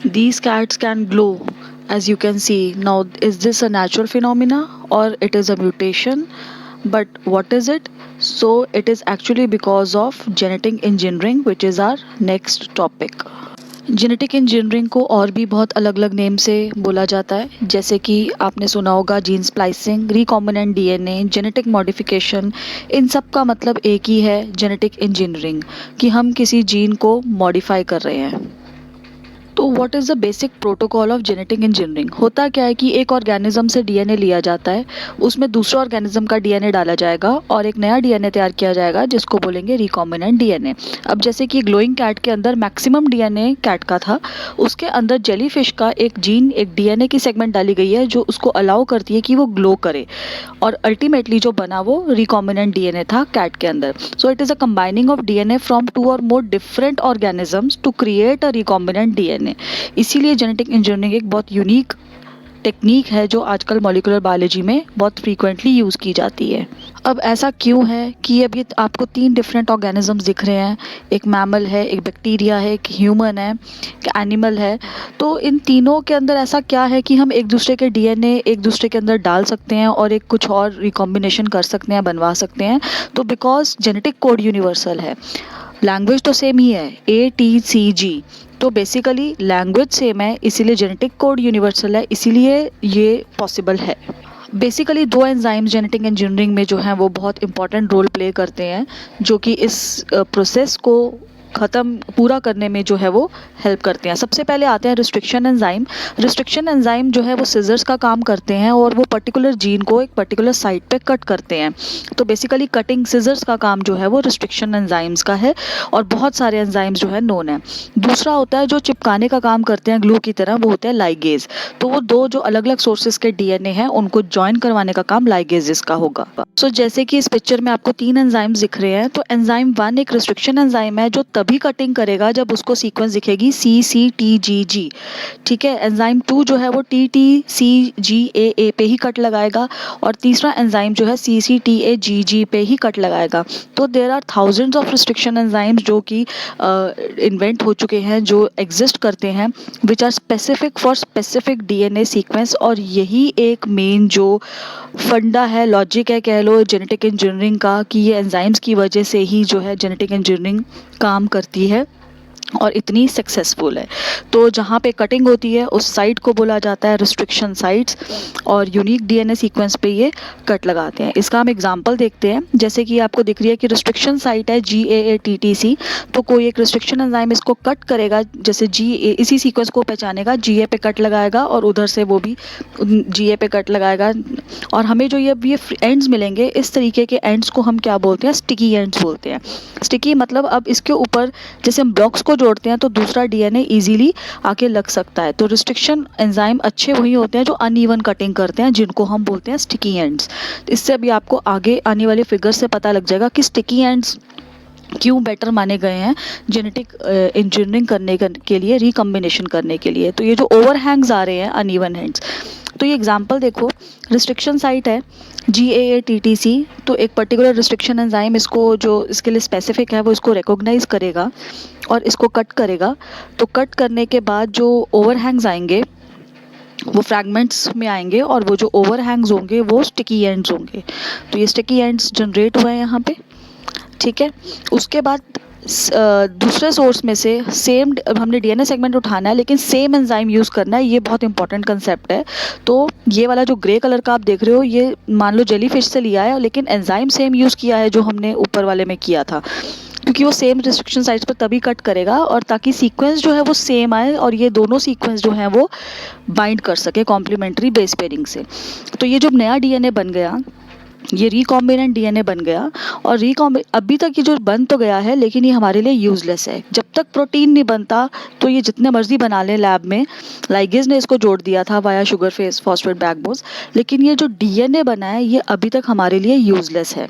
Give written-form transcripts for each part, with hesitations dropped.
These cats can glow, as you can see. Now, is this a natural phenomena or it is a mutation? But what is it? So, it is actually because of genetic engineering, which is our next topic. Genetic engineering को और भी बहुत अलग अलग name से बोला जाता है, जैसे कि आपने सुना होगा gene splicing, recombinant DNA, genetic modification. इन सब का मतलब एक ही है, जेनेटिक इंजीनियरिंग, कि हम किसी जीन को मॉडिफाई कर रहे हैं। तो what is the basic protocol of genetic engineering? होता क्या है कि एक ऑर्गेनिज्म से डीएनए लिया जाता है, उसमें दूसरे ऑर्गेनिज्म का डीएनए डाला जाएगा और एक नया डीएनए तैयार किया जाएगा जिसको बोलेंगे रिकॉम्बिनेंट डीएनए। अब जैसे कि ग्लोइंग कैट के अंदर मैक्सिमम डीएनए कैट का था, उसके अंदर जेलीफिश का एक जीन, एक डीएनए की सेगमेंट डाली गई है जो उसको अलाउ करती है कि वो ग्लो करे, और अल्टीमेटली जो बना वो रिकॉम्बिनेंट डीएनए था कैट के अंदर। So it is a combining of DNA from two और more different organisms to create a recombinant DNA. इसीलिए जेनेटिक इंजीनियरिंग एक बहुत यूनिक टेक्निक है जो आजकल मॉलिक्यूलर बायोलॉजी में बहुत फ्रीक्वेंटली यूज़ की जाती है। अब ऐसा क्यों है कि अब ये आपको 3 डिफरेंट ऑर्गेनिजम्स दिख रहे हैं, एक मैमल है, एक बैक्टीरिया है, एक ह्यूमन है, एक एनिमल है। तो इन तीनों के अंदर ऐसा क्या है कि हम एक दूसरे के डीएनए एक दूसरे के अंदर डाल सकते हैं और एक कुछ और रिकॉम्बिनेशन कर सकते हैं, बनवा सकते हैं? तो बिकॉज जेनेटिक कोड यूनिवर्सल है, लैंग्वेज तो सेम ही है, ATCG। तो बेसिकली लैंग्वेज सेम है, इसीलिए जेनेटिक कोड यूनिवर्सल है, इसीलिए ये पॉसिबल है। बेसिकली 2 एंजाइम्स जेनेटिक इंजीनियरिंग में जो हैं वो बहुत इंपॉर्टेंट रोल प्ले करते हैं, जो कि इस प्रोसेस को ख़त्म पूरा करने में जो है वो हेल्प करते हैं। सबसे पहले आते हैं रिस्ट्रिक्शन एंजाइम। रिस्ट्रिक्शन एंजाइम जो है वो सिजर्स का काम करते हैं और वो पर्टिकुलर जीन को एक पर्टिकुलर साइट पे कट करते हैं। तो बेसिकली कटिंग सिजर्स का काम जो है वो रिस्ट्रिक्शन एंजाइम्स का है, और बहुत सारे एंजाइम्स जो है नोन है। दूसरा होता है जो चिपकाने का काम करते हैं ग्लू की तरह, वो होते हैं लाइगेज। तो वो 2 जो अलग अलग सोर्सेज के डीएनए हैं उनको ज्वाइन करवाने का काम लाइगेजेस का होगा। सो जैसे कि इस पिक्चर में आपको 3 एंजाइम्स दिख रहे हैं, तो एंजाइम 1 एक रिस्ट्रिक्शन एंजाइम है जो तभी कटिंग करेगा जब उसको सीक्वेंस दिखेगी CCTGG। ठीक है। एंजाइम 2 जो है वो TTCGAA पे ही कट लगाएगा, और तीसरा एंजाइम जो है CCTAGG पे ही कट लगाएगा। तो there are thousands of restriction enzymes जो कि इन्वेंट हो चुके हैं, जो एग्जिस्ट करते हैं, which are specific for specific DNA sequence. और यही एक मेन जो फंडा है, लॉजिक है कह लो, जेनेटिक इंजीनियरिंग का, कि ये एंजाइम्स की वजह से ही जो है जेनेटिक इंजीनियरिंग काम करती है और इतनी सक्सेसफुल है। तो जहाँ पे कटिंग होती है उस साइट को बोला जाता है रिस्ट्रिक्शन साइट्स, और यूनिक डीएनए सीक्वेंस पे ये कट लगाते हैं। इसका हम एग्जांपल देखते हैं। जैसे कि आपको दिख रही है कि रिस्ट्रिक्शन साइट है GAATTC, तो कोई एक रिस्ट्रिक्शन एंजाइम इसको कट करेगा, जैसे GA इसी सीक्वेंस को पहचानेगा, GA पे कट लगाएगा और उधर से वो भी GA पे कट लगाएगा, और हमें जो ये एंड्स मिलेंगे, इस तरीके के एंड्स को हम क्या बोलते हैं? स्टिकी एंड्स बोलते हैं। स्टिकी मतलब अब इसके ऊपर जैसे हम ब्लॉक्स को जोड़ते हैं तो दूसरा डीएनए इजीली आके लग सकता है। तो रिस्ट्रिक्शन एंजाइम अच्छे वही होते हैं जो अनइवन कटिंग करते हैं, जिनको हम बोलते हैं स्टिकी एंड्स। इससे अभी आपको आगे आने वाले फिगर से पता लग जाएगा कि स्टिकी एंड्स क्यों बेटर माने गए हैं जेनेटिक इंजीनियरिंग करने के लिए, रिकॉम्बिनेशन करने के लिए। तो ये जो ओवरहैंग्स आ रहे हैं, अनइवन हैंड्स, तो ये एग्जांपल देखो, रिस्ट्रिक्शन साइट है GAATTC, तो एक पर्टिकुलर रिस्ट्रिक्शन एंजाइम इसको, जो इसके लिए स्पेसिफिक है, वो इसको रिकॉग्नाइज करेगा और इसको कट करेगा। तो कट करने के बाद जो ओवरहैंग्स आएंगे वो फ्रैगमेंट्स में आएंगे, और वो जो ओवरहैंग्स होंगे वो स्टिकी एंड्स होंगे। तो ये स्टिकी एंड्स जनरेट हुए हैं यहाँ पे। ठीक है। उसके बाद दूसरे सोर्स में से सेम, हमने डीएनए सेगमेंट उठाना है लेकिन सेम एंजाइम यूज़ करना है, ये बहुत इंपॉर्टेंट कंसेप्ट है। तो ये वाला जो ग्रे कलर का आप देख रहे हो, ये मान लो जेलीफिश से लिया है, लेकिन एंजाइम सेम यूज़ किया है जो हमने ऊपर वाले में किया था, क्योंकि वो सेम रिस्ट्रिक्शन साइट्स पर तभी कट करेगा, और ताकि सीक्वेंस जो है वो सेम आए और ये दोनों सीक्वेंस जो हैं वो बाइंड कर सके कॉम्प्लीमेंट्री बेस पेयरिंग से। तो ये जो नया डीएनए बन गया, ये रिकॉम्बिनेंट डीएनए बन गया। और अभी तक ये जो बन तो गया है, लेकिन ये हमारे लिए यूजलेस है। जब तक प्रोटीन नहीं बनता तो ये जितने मर्जी बना लें लैब में, लाइगेज ने इसको जोड़ दिया था via sugar face phosphate backbones, लेकिन ये जो डीएनए बना है ये अभी तक हमारे लिए यूजलेस है।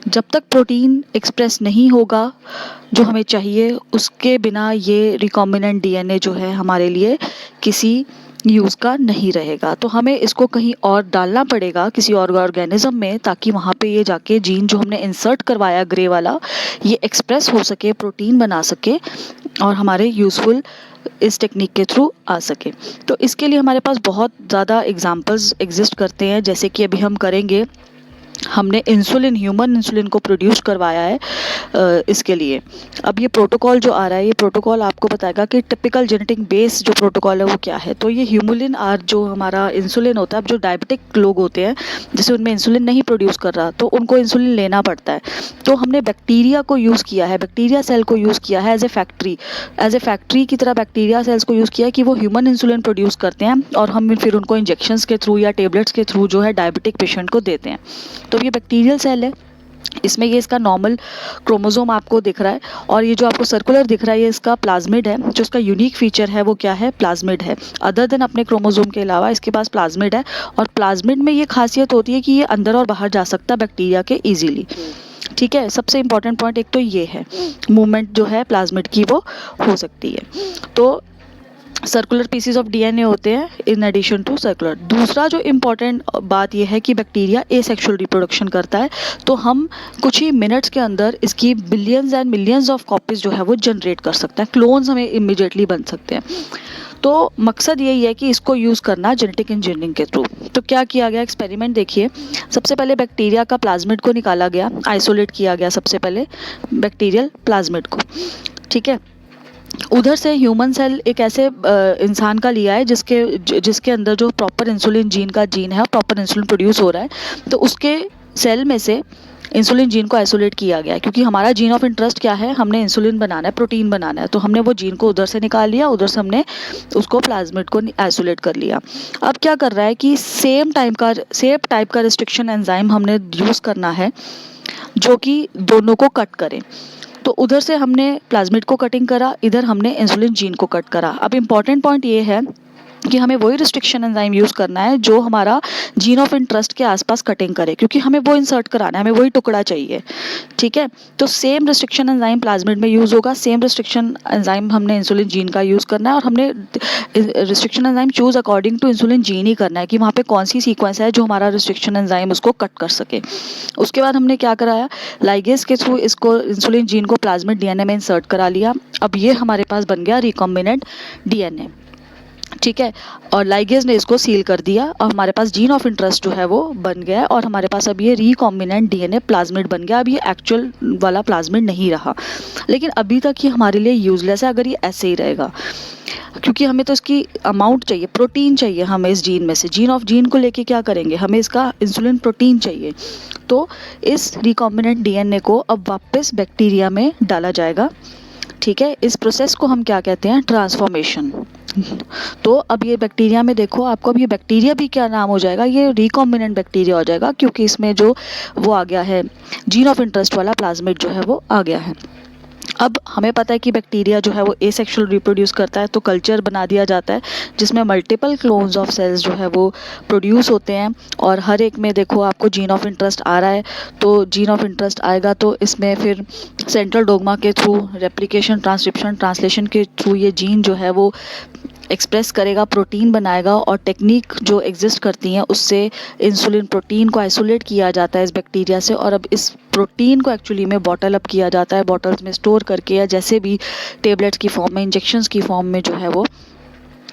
जब तक प्रोटीन एक्सप्रेस नहीं होगा जो हमें चाहिए, उसके बिना ये रिकॉम्बिनेंट डीएनए जो है हमारे लिए किसी यूज़ का नहीं रहेगा। तो हमें इसको कहीं और डालना पड़ेगा, किसी और ऑर्गेनिज्म में, ताकि वहाँ पे ये जाके जीन जो हमने इंसर्ट करवाया ग्रे वाला, ये एक्सप्रेस हो सके, प्रोटीन बना सके और हमारे यूज़फुल इस टेक्निक के थ्रू आ सके। तो इसके लिए हमारे पास बहुत ज़्यादा एग्जांपल्स एग्जिस्ट करते हैं, जैसे कि अभी हम करेंगे, हमने इंसुलिन, ह्यूमन इंसुलिन को प्रोड्यूस करवाया है इसके लिए। अब ये प्रोटोकॉल जो आ रहा है, ये प्रोटोकॉल आपको बताएगा कि टिपिकल जेनेटिक बेस जो प्रोटोकॉल है वो क्या है। तो ये ह्यूमुलिन आर जो हमारा इंसुलिन होता है, अब जो डायबिटिक लोग होते हैं जैसे उनमें इंसुलिन नहीं प्रोड्यूस कर रहा तो उनको इंसुलिन लेना पड़ता है। तो हमने बैक्टीरिया को यूज़ किया है, बैक्टीरिया सेल को यूज़ किया है एज ए फैक्ट्री की तरह बैक्टीरिया सेल्स को यूज़ किया है कि वो ह्यूमन इंसुलिन प्रोड्यूस करते हैं और हम फिर उनको इंजेक्शंस के थ्रू या टेबलेट्स के थ्रू जो है डायबिटिक पेशेंट को देते हैं। तो ये बैक्टीरियल सेल है, इसमें ये इसका नॉर्मल क्रोमोसोम आपको दिख रहा है और ये जो आपको सर्कुलर दिख रहा है ये इसका प्लाज्मिड है। जो इसका यूनिक फीचर है वो क्या है, प्लाज्मिड है। अदर देन अपने क्रोमोसोम के अलावा इसके पास प्लाज्मिड है और प्लाज्मिड में ये खासियत होती है कि ये अंदर और बाहर जा सकता है बैक्टीरिया के इजीली। ठीक है, सबसे इंपॉर्टेंट पॉइंट एक तो ये है, मूवमेंट जो है प्लाज्मिड की वो हो सकती है। तो सर्कुलर पीसीज ऑफ डीएनए होते हैं इन एडिशन टू सर्कुलर। दूसरा जो इम्पॉर्टेंट बात यह है कि बैक्टीरिया एसेक्सुअल रिप्रोडक्शन करता है, तो हम कुछ ही मिनट्स के अंदर इसकी billions and millions of copies जो है वो जनरेट कर सकता है, क्लोन्स हमें इमीडिएटली बन सकते हैं। तो मकसद यही है कि इसको यूज़ करना जेनेटिक इंजीनियरिंग के थ्रू। तो क्या किया गया, एक्सपेरिमेंट देखिए। सबसे पहले बैक्टीरिया का प्लाज्मिड को निकाला गया, आइसोलेट किया गया सबसे पहले बैक्टीरियल प्लाज्मिड को। ठीक है, उधर से ह्यूमन सेल एक ऐसे इंसान का लिया है जिसके अंदर जो प्रॉपर इंसुलिन जीन है, प्रॉपर इंसुलिन प्रोड्यूस हो रहा है। तो उसके सेल में से इंसुलिन जीन को आइसोलेट किया गया, क्योंकि हमारा जीन ऑफ इंटरेस्ट क्या है, हमने इंसुलिन बनाना है, प्रोटीन बनाना है। तो हमने वो जीन को उधर से निकाल लिया, उधर से हमने उसको प्लाज्मिड को आइसोलेट कर लिया। अब क्या कर रहा है कि सेम टाइप का रिस्ट्रिक्शन एंजाइम हमने यूज़ करना है जो कि दोनों को कट करे। तो उधर से हमने प्लाज्मिड को कटिंग करा, इधर हमने इंसुलिन जीन को कट करा। अब इम्पॉर्टेंट पॉइंट ये है कि हमें वही रिस्ट्रिक्शन एंजाइम यूज़ करना है जो हमारा जीन ऑफ इंटरेस्ट के आसपास कटिंग करे, क्योंकि हमें वो इंसर्ट कराना है, हमें वही टुकड़ा चाहिए। ठीक है, तो सेम रिस्ट्रिक्शन एंजाइम प्लाज्मिड में यूज़ होगा, सेम रिस्ट्रिक्शन एंजाइम हमने इंसुलिन जीन का यूज़ करना है और हमने restriction enzyme choose according to insulin gene ही करना है कि वहाँ पे कौन सी सीक्वेंस है जो हमारा रिस्ट्रिक्शन एंजाइम उसको कट कर सके। उसके बाद हमने क्या कराया, लाइगेज के थ्रू इसको इंसुलिन जीन को प्लाज्मिड डीएनए में इंसर्ट करा लिया। अब ये हमारे पास बन गया रिकॉम्बिनेंट डीएनए। ठीक है, और लाइगेज ने इसको सील कर दिया और हमारे पास जीन ऑफ इंटरेस्ट जो है वो बन गया है और हमारे पास अब ये रिकॉम्बिनेंट डीएनए प्लाज्मिड बन गया। अब ये एक्चुअल वाला प्लाज्मिड नहीं रहा, लेकिन अभी तक ये हमारे लिए यूजलेस है अगर ये ऐसे ही रहेगा, क्योंकि हमें तो इसकी अमाउंट चाहिए, प्रोटीन चाहिए हमें इस जीन में से। जीन को लेके क्या करेंगे, हमें इसका इंसुलिन प्रोटीन चाहिए। तो इस रिकॉम्बिनेंट डीएनए को अब वापस बैक्टीरिया में डाला जाएगा। ठीक है, इस प्रोसेस को हम क्या कहते हैं, ट्रांसफॉर्मेशन। तो अब ये बैक्टीरिया में देखो, आपको अब ये बैक्टीरिया भी क्या नाम हो जाएगा, ये रिकॉम्बिनेंट बैक्टीरिया हो जाएगा, क्योंकि इसमें जो वो आ गया है जीन ऑफ इंटरेस्ट वाला प्लाज्मिड जो है वो आ गया है। अब हमें पता है कि बैक्टीरिया जो है वो एसेक्सुअल रिप्रोड्यूस करता है, तो कल्चर बना दिया जाता है जिसमें मल्टीपल क्लोन्स ऑफ सेल्स जो है वो प्रोड्यूस होते हैं और हर एक में देखो आपको जीन ऑफ इंटरेस्ट आ रहा है। तो जीन ऑफ इंटरेस्ट आएगा तो इसमें फिर सेंट्रल डोग्मा के थ्रू रेप्लिकेशन, ट्रांसक्रिप्शन, ट्रांसलेशन के थ्रू ये जीन जो है वो एक्सप्रेस करेगा, प्रोटीन बनाएगा और टेक्निक जो एग्जिस्ट करती हैं उससे इंसुलिन प्रोटीन को आइसोलेट किया जाता है इस बैक्टीरिया से और अब इस प्रोटीन को एक्चुअली में बॉटल अप किया जाता है, बॉटल्स में स्टोर करके या जैसे भी टेबलेट्स की फॉर्म में, इंजेक्शंस की फॉर्म में जो है वो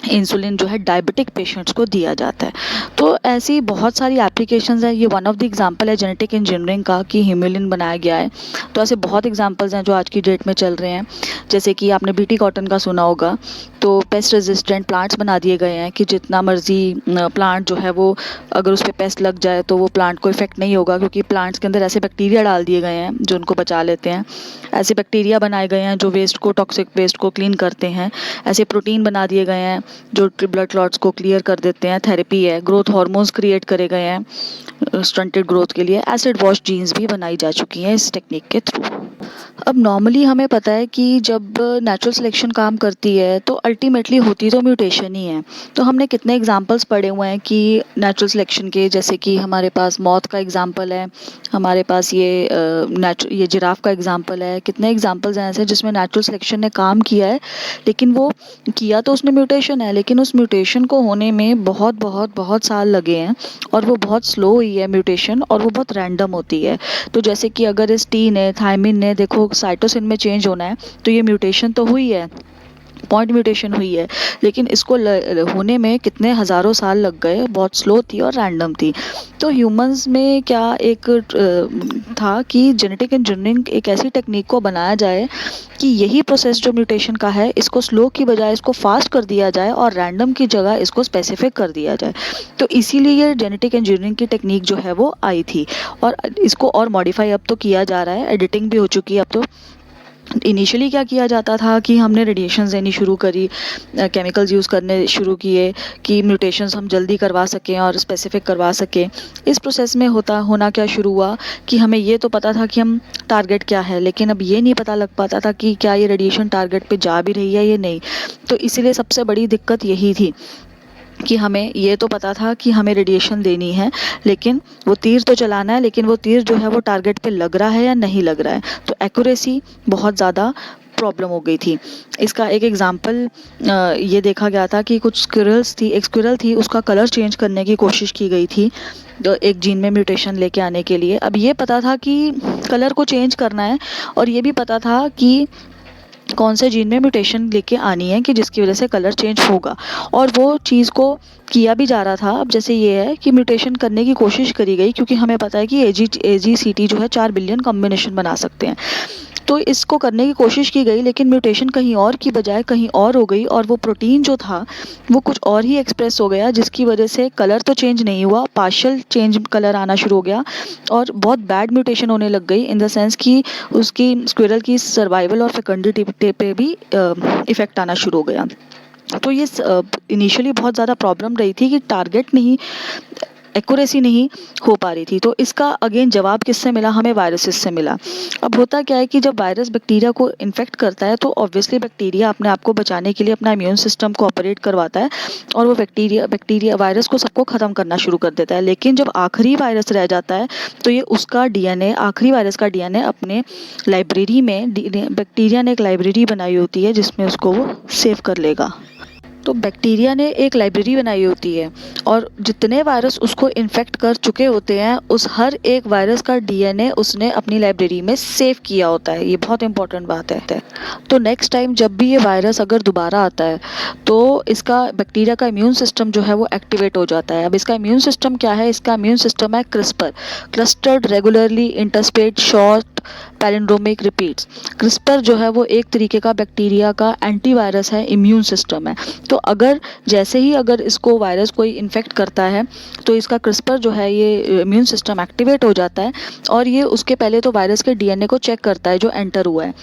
इंसुलिन जो है डायबिटिक पेशेंट्स को दिया जाता है। तो ऐसी बहुत सारी एप्लीकेशंस हैं, ये वन ऑफ द एग्जांपल है जेनेटिक इंजीनियरिंग का कि ह्यूमुलिन बनाया गया है। तो ऐसे बहुत एग्जांपल्स हैं जो आज की डेट में चल रहे हैं, जैसे कि आपने बीटी कॉटन का सुना होगा। तो पेस्ट रेजिस्टेंट प्लांट्स बना दिए गए हैं कि जितना मर्जी प्लांट जो है वो अगर उस पर पेस्ट लग जाए तो वो प्लांट को इफेक्ट नहीं होगा, क्योंकि प्लांट्स के अंदर ऐसे बैक्टीरिया डाल दिए गए हैं जो उनको बचा लेते हैं। ऐसे बैक्टीरिया बनाए गए हैं जो वेस्ट को, टॉक्सिक वेस्ट को क्लीन करते हैं। ऐसे प्रोटीन बना दिए गए हैं जो ब्लड क्लॉट्स को क्लियर कर देते हैं। थेरेपी है, ग्रोथ हार्मोन्स क्रिएट करे गए हैं स्टंटेड ग्रोथ के लिए। एसिड वॉश जीन्स भी बनाई जा चुकी हैं इस टेक्निक के थ्रू। अब नॉर्मली हमें पता है कि जब नेचुरल सिलेक्शन काम करती है तो अल्टीमेटली होती तो म्यूटेशन ही है। तो हमने कितने एग्जांपल्स पढ़े हुए हैं कि नेचुरल सिलेक्शन के, जैसे कि हमारे पास मौत का एग्जांपल है, हमारे पास ये जिराफ का एग्जांपल है। कितने एग्जांपल्स हैं ऐसे जिसमें नेचुरल सिलेक्शन ने काम किया है, लेकिन वो किया तो उसने म्यूटेशन है, लेकिन उस म्यूटेशन को होने में बहुत बहुत बहुत साल लगे हैं और वो बहुत स्लो हुई है म्यूटेशन और वो बहुत रैंडम होती है। तो जैसे कि अगर इस टी ने, थायमिन ने देखो साइटोसिन में चेंज होना है तो ये म्यूटेशन तो हुई है, पॉइंट म्यूटेशन हुई है, लेकिन इसको होने में कितने हज़ारों साल लग गए, बहुत स्लो थी और रैंडम थी। तो ह्यूमंस में क्या एक था कि जेनेटिक इंजीनियरिंग एक ऐसी टेक्निक को बनाया जाए कि यही प्रोसेस जो म्यूटेशन का है, इसको स्लो की बजाय इसको फास्ट कर दिया जाए और रैंडम की जगह इसको स्पेसिफिक कर दिया जाए। तो इसीलिए ये जेनेटिक इंजीनियरिंग की टेक्निक जो है वो आई थी, और इसको और मॉडिफाई अब तो किया जा रहा है, एडिटिंग भी हो चुकी है अब तो। इनिशियली क्या किया जाता था कि हमने रेडिएशंस देनी शुरू करी, केमिकल्स यूज़ करने शुरू किए कि म्यूटेशंस हम जल्दी करवा सकें और स्पेसिफिक करवा सकें। इस प्रोसेस में होना क्या शुरू हुआ कि हमें ये तो पता था कि हम टारगेट क्या है, लेकिन अब ये नहीं पता लग पाता था कि क्या ये रेडिएशन टारगेट पे जा भी रही है या नहीं। तो इसीलिए सबसे बड़ी दिक्कत यही थी कि हमें ये तो पता था कि हमें रेडिएशन देनी है, लेकिन वो तीर तो चलाना है, लेकिन वो तीर जो है वो टारगेट पे लग रहा है या नहीं लग रहा है। तो एक्यूरेसी बहुत ज़्यादा प्रॉब्लम हो गई थी। इसका एक एग्जांपल ये देखा गया था कि कुछ स्क्विरल्स थी, एक स्क्विरल थी, उसका कलर चेंज करने की कोशिश की गई थी तो एक जीन में म्यूटेशन लेके आने के लिए। अब ये पता था कि कलर को चेंज करना है, और ये भी पता था कि कौन से जीन में म्यूटेशन लेके आनी है कि जिसकी वजह से कलर चेंज होगा, और वो चीज़ को किया भी जा रहा था। अब जैसे ये है कि म्यूटेशन करने की कोशिश करी गई, क्योंकि हमें पता है कि AGCT जो है 4 बिलियन कॉम्बिनेशन बना सकते हैं। तो इसको करने की कोशिश की गई, लेकिन म्यूटेशन कहीं और की बजाय कहीं और हो गई, और वो प्रोटीन जो था वो कुछ और ही एक्सप्रेस हो गया, जिसकी वजह से कलर तो चेंज नहीं हुआ, पार्शियल चेंज कलर आना शुरू हो गया, और बहुत बैड म्यूटेशन होने लग गई इन द सेंस कि उसकी स्क्विरल की सर्वाइवल और फेकंडिटी पे भी इफेक्ट आना शुरू हो गया। तो ये इनिशियली बहुत ज़्यादा प्रॉब्लम रही थी कि टारगेट नहीं, एक्यूरेसी नहीं हो पा रही थी। तो इसका अगेन जवाब किससे मिला? हमें वायरसेस से मिला। अब होता क्या है कि जब वायरस बैक्टीरिया को इन्फेक्ट करता है, तो ऑब्वियसली बैक्टीरिया अपने आप को बचाने के लिए अपना इम्यून सिस्टम को ऑपरेट करवाता है, और वो बैक्टीरिया वायरस को सबको ख़त्म करना शुरू कर देता है। लेकिन जब आखिरी वायरस रह जाता है, तो ये उसका DNA, आखिरी वायरस का DNA अपने लाइब्रेरी में, बैक्टीरिया ने एक लाइब्रेरी बनाई होती है जिसमें उसको वो सेव कर लेगा। तो बैक्टीरिया ने एक लाइब्रेरी बनाई होती है, और जितने वायरस उसको इन्फेक्ट कर चुके होते हैं, उस हर एक वायरस का DNA उसने अपनी लाइब्रेरी में सेव किया होता है। ये बहुत इंपॉर्टेंट बात है। तो नेक्स्ट टाइम जब भी ये वायरस अगर दोबारा आता है, तो इसका बैक्टीरिया का इम्यून सिस्टम जो है वो एक्टिवेट हो जाता है। अब इसका इम्यून सिस्टम क्या है? इसका इम्यून सिस्टम है CRISPR, clustered regularly interspaced short palindromic repeats. CRISPR जो है वो एक तरीके का बैक्टीरिया का एंटीवायरस है, इम्यून सिस्टम है। तो अगर जैसे ही अगर इसको वायरस कोई इन्फेक्ट करता है, तो इसका क्रिस्पर जो है ये इम्यून सिस्टम एक्टिवेट हो जाता है, और ये उसके पहले तो वायरस के DNA को चेक करता है जो एंटर हुआ है,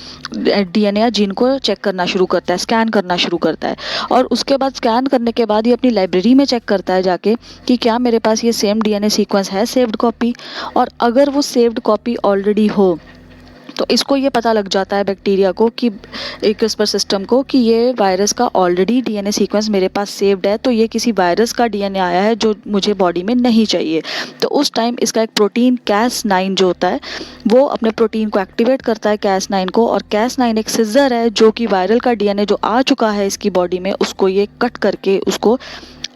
DNA या जीन को चेक करना शुरू करता है, स्कैन करना शुरू करता है, और उसके बाद स्कैन करने के बाद ये अपनी लाइब्रेरी में चेक करता है जाके कि क्या मेरे पास ये सेम DNA सीक्वेंस है, सेव्ड कॉपी। और अगर वो सेव्ड कॉपी ऑलरेडी हो, तो इसको ये पता लग जाता है बैक्टीरिया को कि क्रिस्पर सिस्टम को कि ये वायरस का ऑलरेडी DNA सीक्वेंस मेरे पास सेव्ड है, तो ये किसी वायरस का DNA आया है जो मुझे बॉडी में नहीं चाहिए। तो उस टाइम इसका एक प्रोटीन Cas9 जो होता है, वो अपने प्रोटीन को एक्टिवेट करता है Cas9 को, और Cas9 एक सिजर है जो कि वायरल का DNA जो आ चुका है इसकी बॉडी में, उसको ये कट करके उसको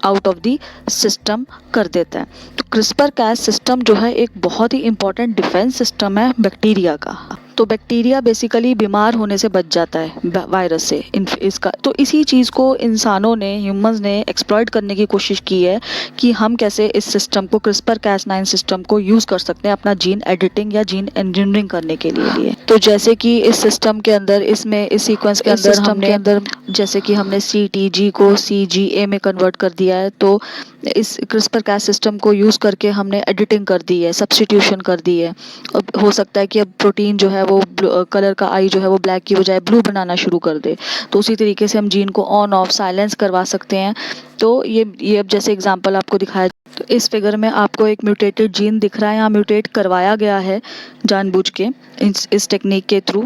आउट ऑफ द सिस्टम कर देता है। तो क्रिस्पर कैस सिस्टम जो है एक बहुत ही इंपॉर्टेंट डिफेंस सिस्टम है बैक्टीरिया का। तो बैक्टीरिया बेसिकली बीमार होने से बच जाता है वायरस से। इसका तो इसी चीज़ को इंसानों ने, ह्यूमंस ने एक्सप्लॉइट करने की कोशिश की है कि हम कैसे इस सिस्टम को, क्रिस्पर Cas9 सिस्टम को यूज़ कर सकते हैं अपना जीन एडिटिंग या जीन इंजीनियरिंग करने के लिए। तो जैसे कि इस सिस्टम के अंदर, इसमें इस सीक्वेंस के अंदर हमने जैसे कि हमने CTG को CGA में कन्वर्ट कर दिया है, तो इस क्रिस्पर कैस सिस्टम को यूज़ करके हमने एडिटिंग कर दी है, सब्स्टिट्यूशन कर दी है। अब हो सकता है कि अब प्रोटीन जो है वो कलर का आई जो है वो ब्लैक की बजाय ब्लू बनाना शुरू कर दे, तो उसी तरीके से हम जीन को ऑन ऑफ साइलेंस करवा सकते हैं। तो ये अब जैसे एग्जांपल आपको दिखाया, तो इस फिगर में आपको एक म्यूटेटेड जीन दिख रहा है, यहाँ म्यूटेट करवाया गया है जानबूझ के इस टेक्निक के थ्रू।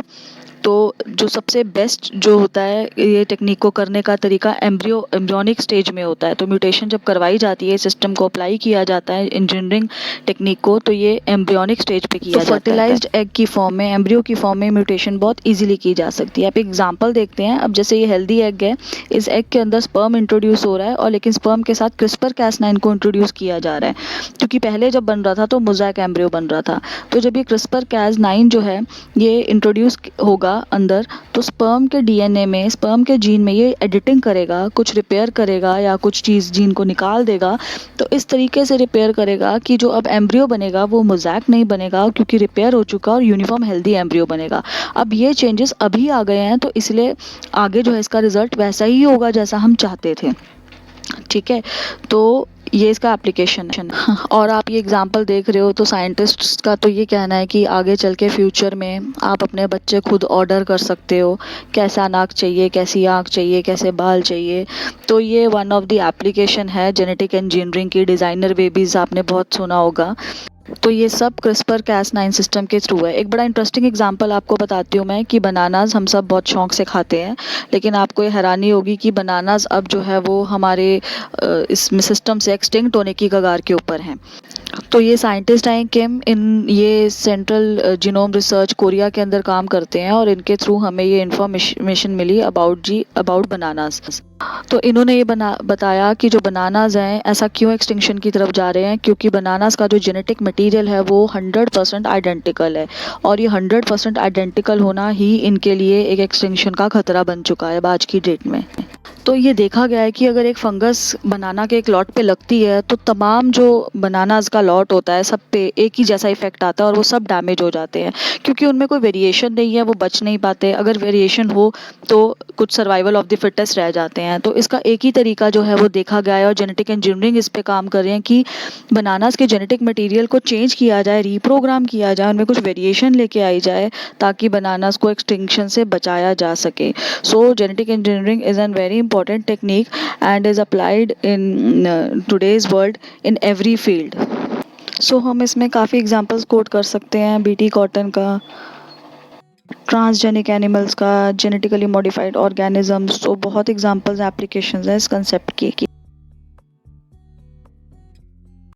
तो जो सबसे बेस्ट जो होता है ये टेक्निक को करने का तरीका एम्ब्रियोनिक स्टेज में होता है। तो म्यूटेशन जब करवाई जाती है, सिस्टम को अप्लाई किया जाता है इंजीनियरिंग टेक्निक को, तो ये एम्ब्रियोनिक स्टेज पे किया जाता है। फर्टिलाइज्ड एग की फॉर्म में, एम्ब्रियो की फॉर्म में म्यूटेशन बहुत इजीली की जा सकती है। आप एग्जांपल देखते हैं, अब जैसे ये हेल्दी एग है, इस एग के अंदर स्पर्म इंट्रोड्यूस हो रहा है, और लेकिन स्पर्म के साथ क्रिस्पर Cas9 को इंट्रोड्यूस किया जा रहा है, क्योंकि पहले जब बन रहा था तो मोज़ेक एम्ब्रियो बन रहा था। तो जब ये क्रिस्पर Cas9 जो है ये इंट्रोड्यूस होगा होगा अंदर, तो स्पर्म के डीएनए में, स्पर्म के जीन में ये एडिटिंग करेगा, कुछ रिपेयर करेगा या कुछ चीज़ जीन को निकाल देगा। तो इस तरीके से रिपेयर करेगा कि जो अब एम्ब्रियो बनेगा वो मोज़ैक नहीं बनेगा, क्योंकि रिपेयर हो चुका और यूनिफॉर्म हेल्दी एम्ब्रियो बनेगा। अब ये चेंजेस अभी आ गए हैं, तो इसलिए आगे जो है इसका रिजल्ट वैसा ही होगा जैसा हम चाहते थे। ठीक है, तो ये इसका एप्लीकेशन है। और आप ये एग्जांपल देख रहे हो, तो साइंटिस्ट्स का तो ये कहना है कि आगे चल के फ्यूचर में आप अपने बच्चे खुद ऑर्डर कर सकते हो, कैसा नाक चाहिए, कैसी आँख चाहिए, कैसे बाल चाहिए। तो ये वन ऑफ द एप्लीकेशन है जेनेटिक इंजीनियरिंग की। डिज़ाइनर बेबीज़ आपने बहुत सुना होगा। तो ये सब क्रिस्पर Cas9 सिस्टम के थ्रू है। एक बड़ा इंटरेस्टिंग एग्जांपल आपको बताती हूँ मैं कि बनानास हम सब बहुत शौक से खाते हैं, लेकिन आपको ये हैरानी होगी कि बनानास अब जो है वो हमारे इस सिस्टम से एक्सटिंक्ट होने की कगार के ऊपर हैं। तो ये साइंटिस्ट हैं किम, इन ये सेंट्रल जीनोम रिसर्च कोरिया के अंदर काम करते हैं, और इनके थ्रू हमें ये इंफॉर्मेशन मिली अबाउट बनानास। तो इन्होंने ये बताया कि जो बनानास हैं ऐसा क्यों एक्सटिंक्शन की तरफ जा रहे हैं, क्योंकि बनानास का जो जेनेटिक मटेरियल है वो 100% आइडेंटिकल है, और ये 100% आइडेंटिकल होना ही इनके लिए एक एक्सटिंक्शन का खतरा बन चुका है आज की डेट में। तो ये देखा गया है कि अगर एक फंगस बनाना के एक लॉट पे लगती है तो तमाम जो बनानास का लॉट होता है सब पे एक ही जैसा इफेक्ट आता है और वो सब डैमेज हो जाते हैं, क्योंकि उनमें कोई वेरिएशन नहीं है, वो बच नहीं पाते। अगर वेरिएशन हो तो कुछ सर्वाइवल ऑफ द फिटेस्ट रह जाते हैं। तो इसका एक ही तरीका जो है वो देखा गया है, और जेनेटिक इंजीनियरिंग इस पे काम कर रहे हैं कि बनानास के जेनेटिक मटेरियल को चेंज किया जाए, रीप्रोग्राम किया जाए, उनमें कुछ वेरिएशन लेके आई जाए, ताकि बनानास को एक्सटिंक्शन से बचाया जा सके। सो genetic engineering is an very important technique and is applied in today's world in every field. So हम इसमें काफ़ी एग्जांपल्स कोट कर सकते हैं, बीटी कॉटन का, ट्रांसजेनिक एनिमल्स का, जेनेटिकली मॉडिफाइड ऑर्गेनिजम्स। तो बहुत एग्जांपल्स एप्लीकेशंस हैं इस कंसेप्ट की।